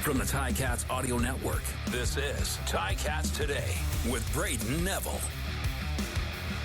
From the Ticats Audio Network, this is Ticats Today with Brayden Neville.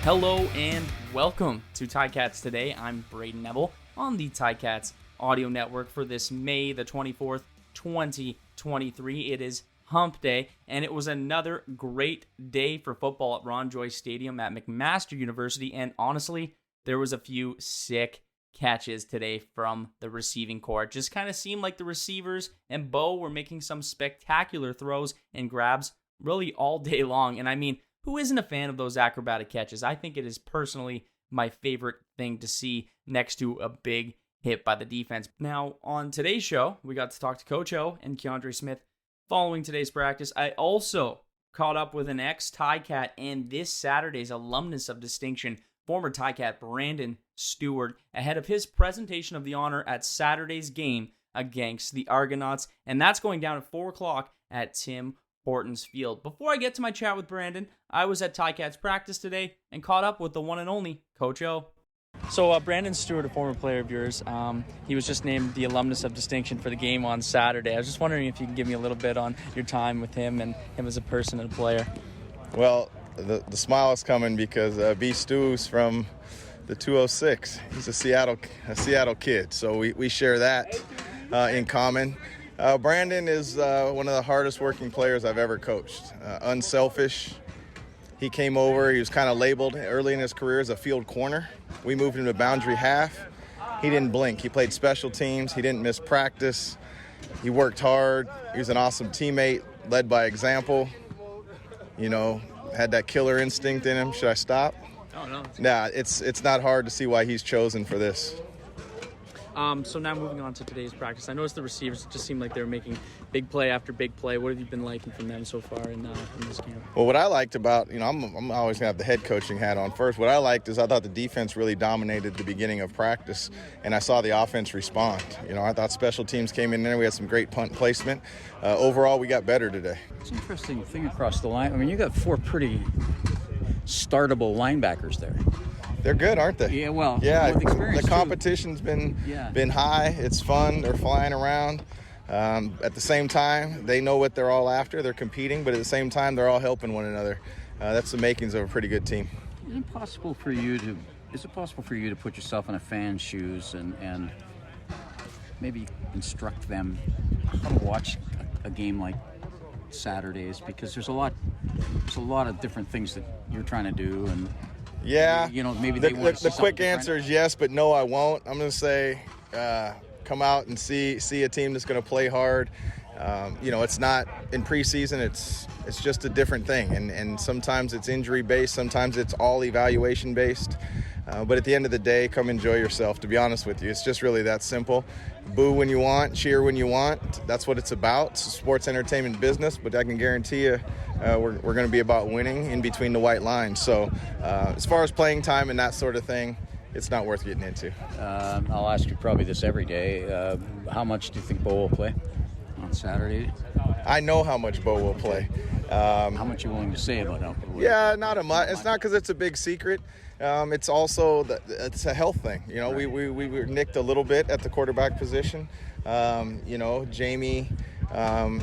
Hello and welcome to Ticats Today. I'm Brayden Neville on the Ticats Audio Network for this May the 24th, 2023. It is Hump Day, and it was another great day for football at Ron Joyce Stadium at McMaster University, and honestly, there was a few sick catches today from the receiving corps. It just kind of seemed like the receivers and Bo were making some spectacular throws and grabs really all day long. And I mean, who isn't a fan of those acrobatic catches? I think it is personally my favorite thing to see next to a big hit by the defense. Now, on today's show, we got to talk to Coach O and Kiondre Smith following today's practice. I also caught up with an ex-Ticat and this Saturday's Alumnus of Distinction, former Ticat Brayden Stewart, ahead of his presentation of the honor at Saturday's game against the Argonauts, and that's going down at 4 o'clock at Tim Hortons Field. Before I get to my chat with Brayden, I was at Ticats practice today and caught up with the one and only Coach O. So Brayden Stewart, a former player of yours, he was just named the Alumnus of Distinction for the game on Saturday. I was just wondering if you could give me a little bit on your time with him and him as a person and a player. Well, the smile is coming because B. Stew's from the 206. He's a Seattle kid, so we share that in common. Brayden is one of the hardest working players I've ever coached. Unselfish. He came over, he was kind of labeled early in his career as a field corner. We moved him to boundary half. He didn't blink. He played special teams. He didn't miss practice. He worked hard. He was an awesome teammate, led by example. You know, had that killer instinct in him. Should I stop? Oh, no. Nah, it's not hard to see why he's chosen for this. So now moving on to today's practice, I noticed the receivers just seemed like they were making big play after big play. What have you been liking from them so far in this game? Well, what I liked about, I'm always going to have the head coaching hat on first. What I liked is I thought the defense really dominated the beginning of practice, and I saw the offense respond. I thought special teams came in there. We had some great punt placement. Overall, we got better today. It's an interesting thing across the line. I mean, you got 4 pretty startable linebackers there. They're good, aren't they? Yeah, well, yeah. with experience the competition's been high. It's fun. They're flying around. At the same time, they know what they're all after. They're competing, but at the same time, they're all helping one another. That's the makings of a pretty good team. Is it possible for you to put yourself in a fan's shoes and maybe instruct them how to watch a game like Saturdays? Because there's a lot of different things that you're trying to do, and yeah, maybe they want to see the quick different. answer is yes, but no, I won't. I'm going to say come out and see a team that's going to play hard. It's not in preseason. It's just a different thing, and sometimes it's injury based, sometimes it's all evaluation based. But at the end of the day, come enjoy yourself. To be honest with you, it's just really that simple. Boo when you want, cheer when you want. That's what it's about. It's a sports entertainment business, but I can guarantee you we're going to be about winning in between the white lines. So as far as playing time and that sort of thing, it's not worth getting into. I'll ask you probably this every day. How much do you think Bo will play on Saturday? I know how much Bo will play. How much are you willing to say about how? Yeah, not a much. It's not because it's a big secret. It's also it's a health thing. We were nicked a little bit at the quarterback position. Jamie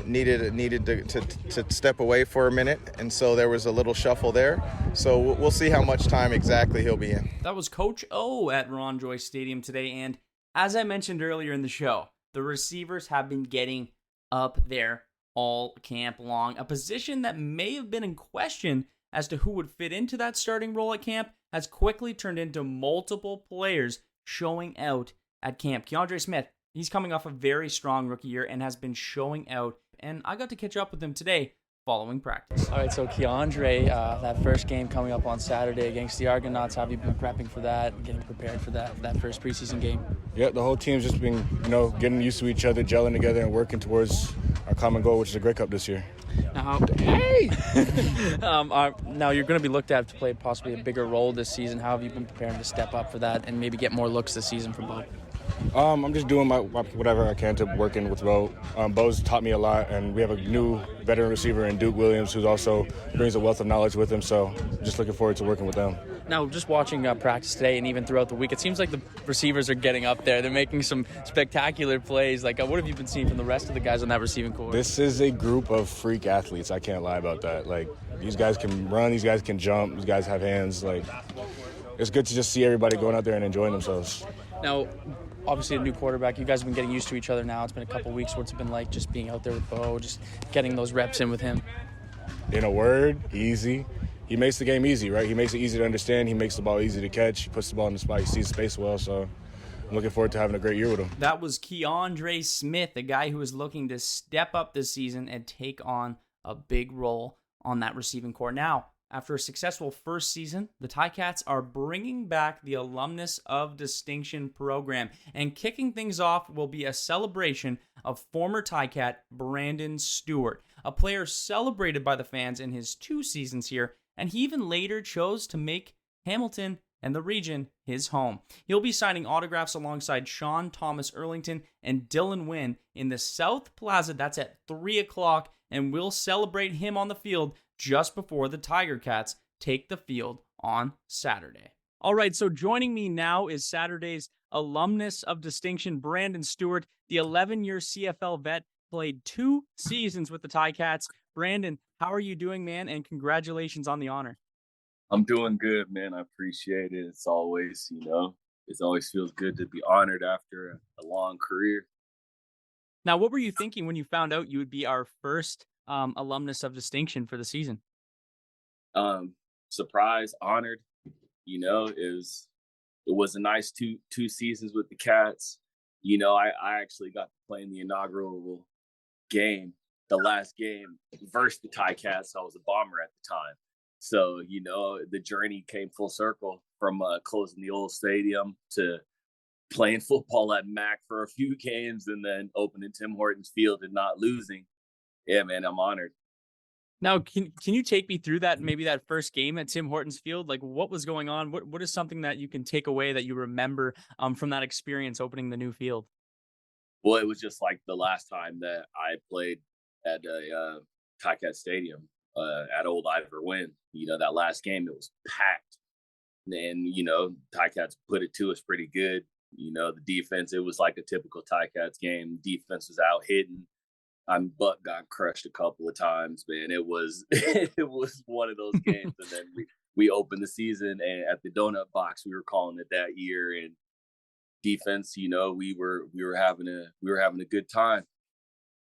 needed to step away for a minute, and so there was a little shuffle there. So we'll see how much time exactly he'll be in. That was Coach O at Ron Joyce Stadium today, and as I mentioned earlier in the show, the receivers have been getting up there all camp long. A position that may have been in question as to who would fit into that starting role at camp has quickly turned into multiple players showing out at camp. Kiondre Smith, he's coming off a very strong rookie year and has been showing out, and I got to catch up with him today following practice. All right, so Kiondre, that first game coming up on Saturday against the Argonauts, how have you been prepping for that and getting prepared for that first preseason game? Yeah, the whole team's just been, getting used to each other, gelling together, and working towards our common goal, which is a Grey Cup this year. Now, now you're going to be looked at to play possibly a bigger role this season. How have you been preparing to step up for that and maybe get more looks this season from Bob? I'm just doing my whatever I can to working with Bo. Bo's taught me a lot, and we have a new veteran receiver in Duke Williams who also brings a wealth of knowledge with him. So just looking forward to working with them. Now, just watching practice today and even throughout the week, it seems like the receivers are getting up there. They're making some spectacular plays. Like, what have you been seeing from the rest of the guys on that receiving corps? This is a group of freak athletes. I can't lie about that. Like, these guys can run, these guys can jump, these guys have hands. Like, it's good to just see everybody going out there and enjoying themselves. Now, obviously a new quarterback. You guys have been getting used to each other now. It's been a couple weeks. What's it been like just being out there with Bo, just getting those reps in with him? In a word, easy. He makes the game easy, right? He makes it easy to understand. He makes the ball easy to catch. He puts the ball in the spot. He sees space well. So I'm looking forward to having a great year with him. That was Kiondre Smith, a guy who is looking to step up this season and take on a big role on that receiving corps. Now, after a successful first season, the Ticats are bringing back the Alumnus of Distinction program. And kicking things off will be a celebration of former Ticat Brayden Stewart, a player celebrated by the fans in his 2 seasons here, and he even later chose to make Hamilton and the region his home. He'll be signing autographs alongside Sean Thomas Erlington and Dylan Wynn in the South Plaza. That's at 3 o'clock, and we'll celebrate him on the field just before the Tiger Cats take the field on Saturday. All right, so joining me now is Saturday's Alumnus of Distinction, Brayden Stewart, the 11-year CFL vet, played 2 seasons with the Ticats. Brayden, how are you doing, man? And congratulations on the honor. I'm doing good, man. I appreciate it. It's always, it always feels good to be honored after a long career. Now, what were you thinking when you found out you would be our first Alumnus of Distinction for the season? Surprised, honored. It was a nice two seasons with the Cats. I actually got to play in the inaugural game, the last game versus the Ticats. I was a Bomber at the time. So, the journey came full circle from closing the old stadium to playing football at MAC for a few games and then opening Tim Hortons Field and not losing. Yeah, man, I'm honored. Now, can you take me through that, maybe that first game at Tim Hortons Field? Like, what was going on? What is something that you can take away that you remember from that experience opening the new field? Well, it was just like the last time that I played at Ticats Stadium at Old Ivor Wynn. That last game, it was packed. And, Ticats put it to us pretty good. The defense, it was like a typical Ticats game. Defense was out hitting. Butt got crushed a couple of times, man. It was it was one of those games. And then we opened the season and at the donut box, we were calling it that year. And defense, we were having a good time.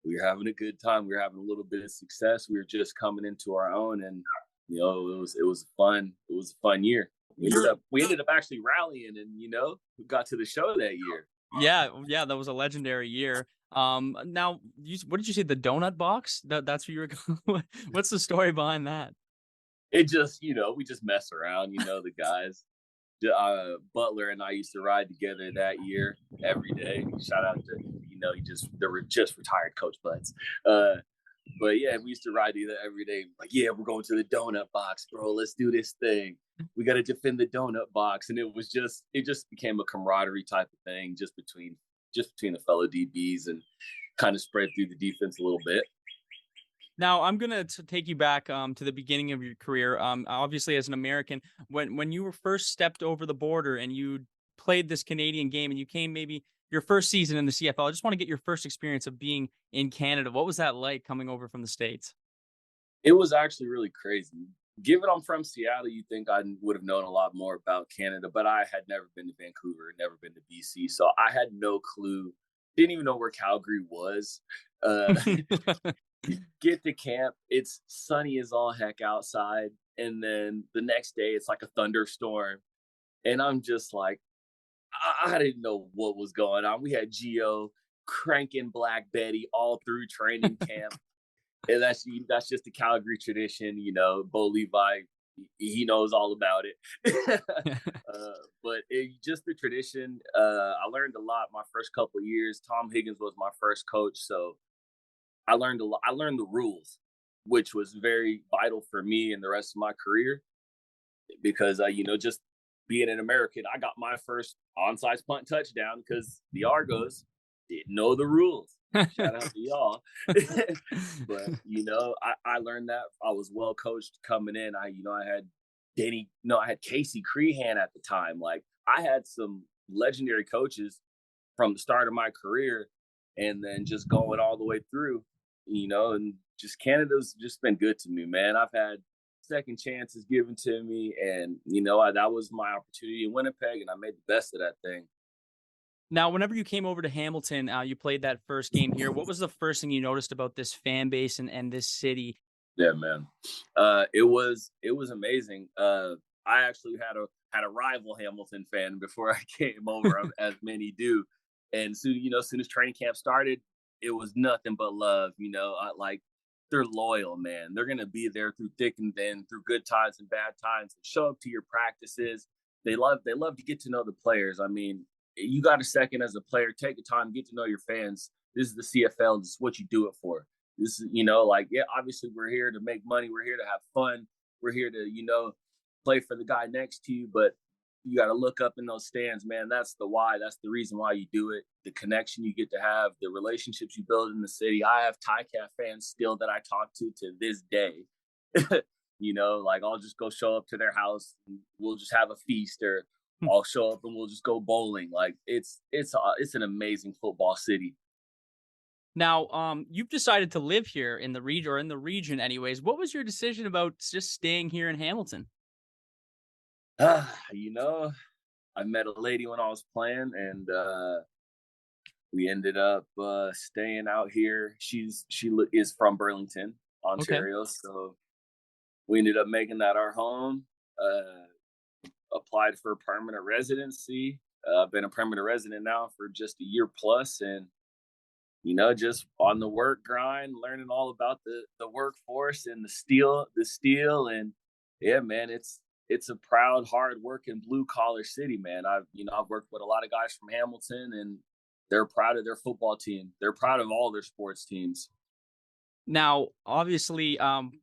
We were having a good time. We were having a little bit of success. We were just coming into our own, and it was fun. It was a fun year. We ended up actually rallying, and we got to the show that year. Yeah, that was a legendary year. Now, what did you say? The donut box? That's what you were. What's the story behind that? It just, we just mess around. The guys. Butler and I used to ride together that year every day. Shout out to they were just retired Coach Buds. But yeah, we used to ride together every day. Like, yeah, we're going to the donut box, bro. Let's do this thing. We got to defend the donut box, and it just became a camaraderie type of thing, just between the fellow DBs, and kind of spread through the defense a little bit. Now, I'm going to take you back to the beginning of your career. Obviously, as an American, when you were first stepped over the border and you played this Canadian game and you came maybe your first season in the CFL, I just want to get your first experience of being in Canada. What was that like coming over from the States? It was actually really crazy. Given I'm from Seattle, you'd think I would have known a lot more about Canada, but I had never been to Vancouver, never been to BC, so I had no clue. Didn't even know where Calgary was. Get to camp, it's sunny as all heck outside, and then the next day it's like a thunderstorm, and I'm just like, I didn't know what was going on. We had Gio cranking Black Betty all through training camp, and that's just the Calgary tradition. Bo Levi, he knows all about it. But just the tradition. I learned a lot my first couple of years. Tom Higgins was my first coach, so I learned a lot. I learned the rules, which was very vital for me and the rest of my career, because just being an American, I got my first onside punt touchdown because the Argos didn't know the rules. Shout out to y'all. But, I learned that. I was well coached coming in. I had I had Casey Crehan at the time. Like, I had some legendary coaches from the start of my career, and then just going all the way through, and just Canada's just been good to me, man. I've had second chances given to me, and that was my opportunity in Winnipeg, and I made the best of that thing. Now, whenever you came over to Hamilton, you played that first game here. What was the first thing you noticed about this fan base and this city? Yeah, man. It was amazing. I actually had a rival Hamilton fan before I came over, as many do. And soon, as soon as training camp started, it was nothing but love. They're loyal, man. They're gonna be there through thick and thin, through good times and bad times. Show up to your practices. They love to get to know the players. I mean, you got a second as a player, take the time, get to know your fans. This is the CFL. This is what you do it for. This is, obviously we're here to make money. We're here to have fun. We're here to, play for the guy next to you. But you got to look up in those stands, man. That's the why. That's the reason why you do it. The connection you get to have, the relationships you build in the city. I have Ticat fans still that I talk to this day. I'll just go show up to their house and we'll just have a feast, or I'll show up and we'll just go bowling. Like, it's an amazing football city. Now, you've decided to live here in the region anyways. What was your decision about just staying here in Hamilton? I met a lady when I was playing, and we ended up staying out here. She is from Burlington, Ontario. Okay. So we ended up making that our home. Applied for permanent residency. I've been a permanent resident now for just a year plus, and just on the work grind, learning all about the workforce and the steel, and yeah, man, it's a proud, hard-working blue-collar city, man. I've worked with a lot of guys from Hamilton, and they're proud of their football team. They're proud of all their sports teams. Now, obviously,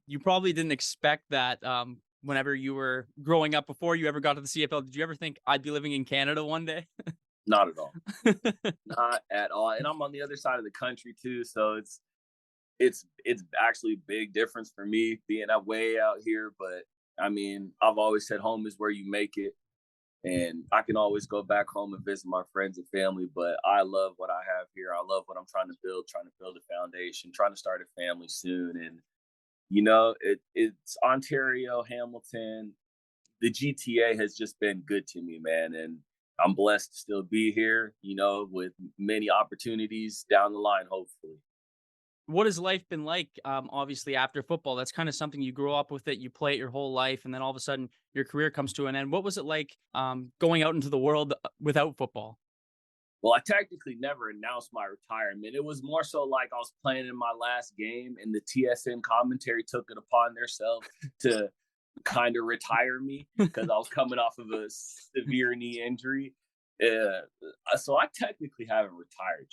you probably didn't expect that whenever you were growing up, before you ever got to the CFL. Did you ever think I'd be living in Canada one day? Not at all. Not at all. And I'm on the other side of the country too, so it's actually a big difference for me being way out here. But I mean, I've always said home is where you make it, and I can always go back home and visit my friends and family. But I love what I have here. I love what I'm trying to build a foundation, trying to start a family soon. And it's Ontario, Hamilton. The GTA has just been good to me, man, and I'm blessed to still be here, with many opportunities down the line, hopefully. What has life been like, obviously, after football? That's kind of something you grew up with, it, you play it your whole life, and then all of a sudden your career comes to an end. What was it like going out into the world without football? Well, I technically never announced my retirement. It was more so like I was playing in my last game, and the TSN commentary took it upon themselves to kind of retire me because I was coming off of a severe knee injury. So I technically haven't retired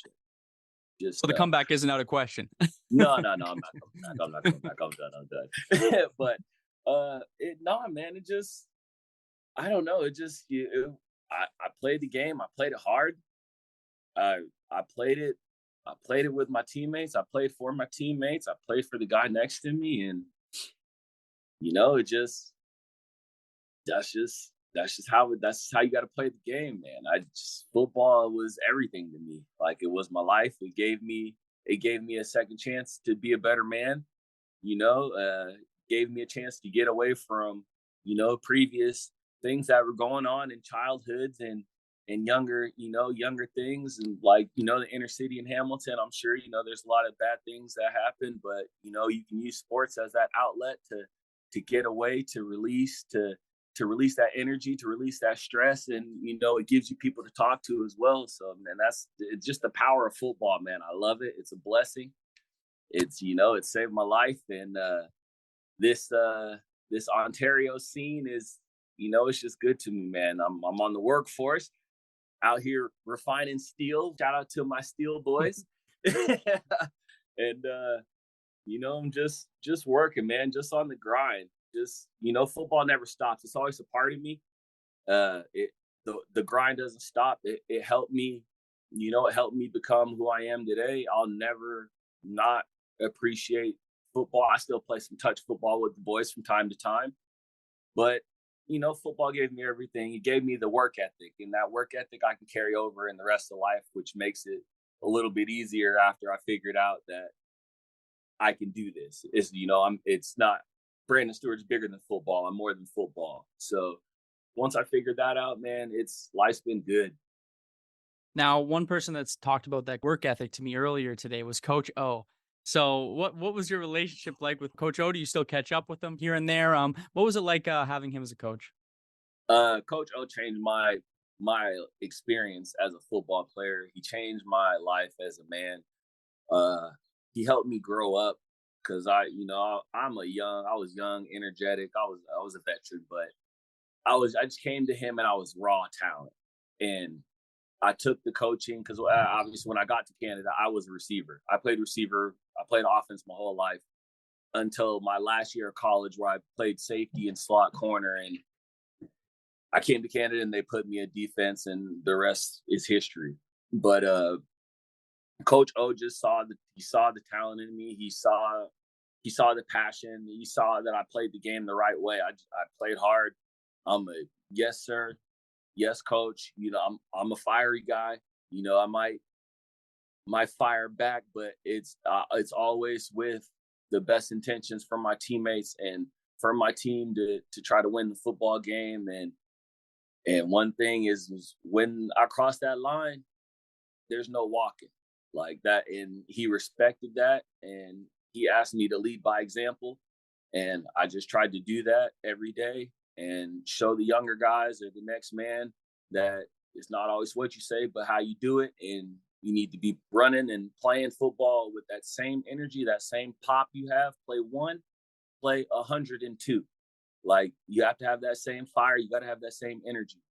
yet. So the comeback isn't out of question. No, I'm not coming back. I'm not coming back. I'm done. But man, it just, I don't know. It just, I played the game. I played it hard. I played it with my teammates. I played for my teammates. I played for the guy next to me, and that's just how you got to play the game, man. Football was everything to me. Like, it was my life. It gave me a second chance to be a better man. Gave me a chance to get away from, previous things that were going on in childhoods and younger things, and the inner city in Hamilton. I'm sure, there's a lot of bad things that happen, but, you can use sports as that outlet to get away, to release that energy, to release that stress. And, it gives you people to talk to as well. So, man, it's just the power of football, man. I love it. It's a blessing. It's, it saved my life. And this Ontario scene is, it's just good to me, man. I'm on the workforce out here refining steel. Shout out to my steel boys. And, I'm just working, man, just on the grind. Just, football never stops. It's always a part of me. The grind doesn't stop. It helped me, it helped me become who I am today. I'll never not appreciate football. I still play some touch football with the boys from time to time, but football gave me everything. It gave me the work ethic, and that work ethic I can carry over in the rest of life, which makes it a little bit easier after I figured out that I can do this. It's not Brandon Stewart's bigger than football. I'm more than football. So once I figured that out, man, life's been good. Now, one person that's talked about that work ethic to me earlier today was Coach O. So what was your relationship like with Coach O? Do you still catch up with him here and there? What was it like having him as a coach? Coach O changed my experience as a football player. He changed my life as a man. He helped me grow up because I was young, energetic. I was a veteran, but I just came to him and I was raw talent, and I took the coaching because obviously when I got to Canada, I was a receiver. I played receiver. I played offense my whole life until my last year of college, where I played safety and slot corner. And I came to Canada and they put me in defense, and the rest is history. But Coach O just saw the talent in me. He saw the passion. He saw that I played the game the right way. I played hard. I'm a yes sir, yes coach. I'm a fiery guy. I might fire back, but it's always with the best intentions for my teammates and for my team to try to win the football game. And one thing is when I cross that line, there's no walking like that. And he respected that, and he asked me to lead by example. And I just tried to do that every day and show the younger guys or the next man that it's not always what you say, but how you do it. And you need to be running and playing football with that same energy, that same pop you have. Play 1, play 102. Like, you have to have that same fire. You got to have that same energy.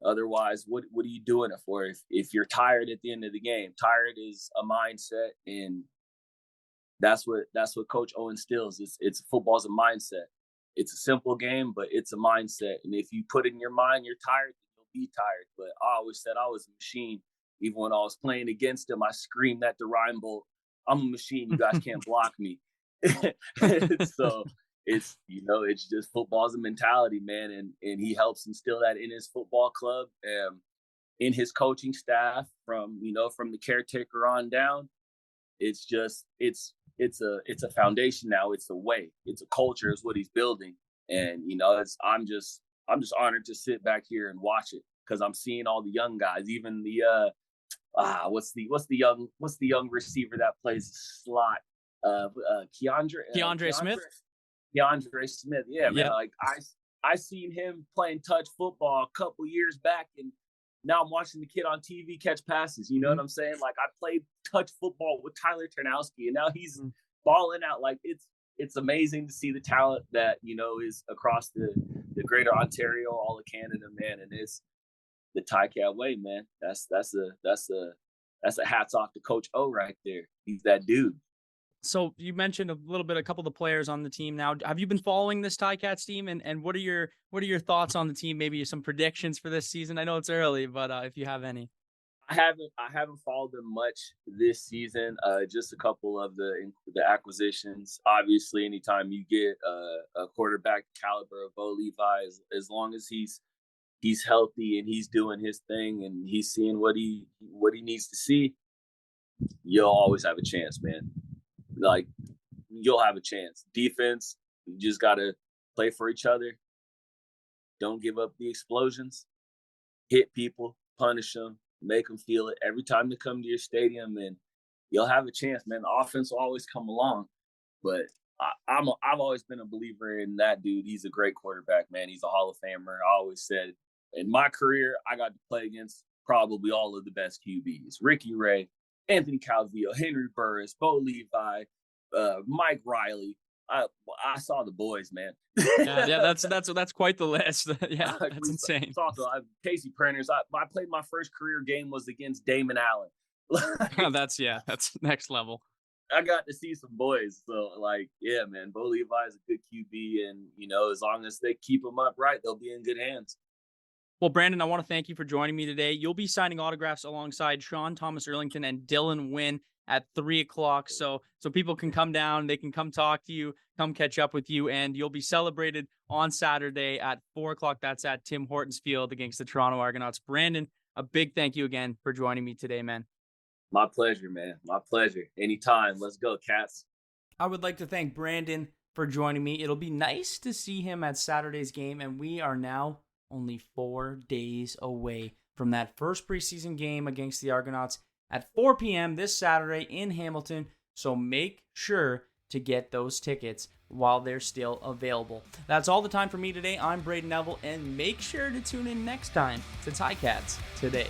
Otherwise, what are you doing it for? If you're tired at the end of the game, tired is a mindset, and that's what Coach O instills. It's football's a mindset. It's a simple game, but it's a mindset. And if you put it in your mind, you're tired, you'll be tired. But I always said I was a machine. Even when I was playing against him, I screamed at the Ryan Bolt, "I'm a machine. You guys can't block me." So it's just football's a mentality, man. And he helps instill that in his football club, in his coaching staff, from the caretaker on down. It's a foundation now. It's a way. It's a culture. Is what he's building. And I'm just honored to sit back here and watch it, because I'm seeing all the young guys. Even the what's the young receiver that plays slot? Kiondre Smith. Kiondre Smith. Yeah, man. Like I seen him playing touch football a couple years back, and now I'm watching the kid on TV catch passes. You know what I'm saying? Like, I played touch football with Tyler Ternowski, and now he's balling out. Like, it's amazing to see the talent that is across the greater Ontario, all of Canada, man. And it's the Ticat way, man. That's a hats off to Coach O right there. He's that dude. So you mentioned a couple of the players on the team now. Have you been following this Ticats team, and what are your thoughts on the team? Maybe some predictions for this season. I know it's early, but if you have any. I haven't followed them much this season. Just a couple of the acquisitions. Obviously, anytime you get a quarterback caliber of Bo Levi, as long as he's healthy and he's doing his thing and he's seeing what he needs to see, you'll always have a chance, man. Like, you'll have a chance. Defense, you just got to play for each other. Don't give up the explosions. Hit people, punish them, make them feel it every time they come to your stadium, and you'll have a chance, man. The offense will always come along. But I've always been a believer in that dude. He's a great quarterback, man. He's a Hall of Famer. I always said, in my career, I got to play against probably all of the best QBs. Ricky Ray, Anthony Calvillo, Henry Burris, Bo Levi, Mike Riley. I saw the boys, man. yeah, that's quite the list. Yeah, that's insane. Casey Prentice. I played my first career game was against Damon Allen. That's next level. I got to see some boys. So, yeah, man, Bo Levi is a good QB, and as long as they keep him upright, they'll be in good hands. Well, Brandon, I want to thank you for joining me today. You'll be signing autographs alongside Sean Thomas Erlington and Dylan Wynn at 3 o'clock. So people can come down, they can come talk to you, come catch up with you, and you'll be celebrated on Saturday at 4 o'clock. That's at Tim Hortons Field against the Toronto Argonauts. Brandon, a big thank you again for joining me today, man. My pleasure, man. My pleasure. Anytime. Let's go, Cats. I would like to thank Brandon for joining me. It'll be nice to see him at Saturday's game, and we are now only 4 days away from that first preseason game against the Argonauts at 4 p.m. this Saturday in Hamilton. So make sure to get those tickets while they're still available. That's all the time for me today. I'm Brayden Neville, and make sure to tune in next time to Ticats Today.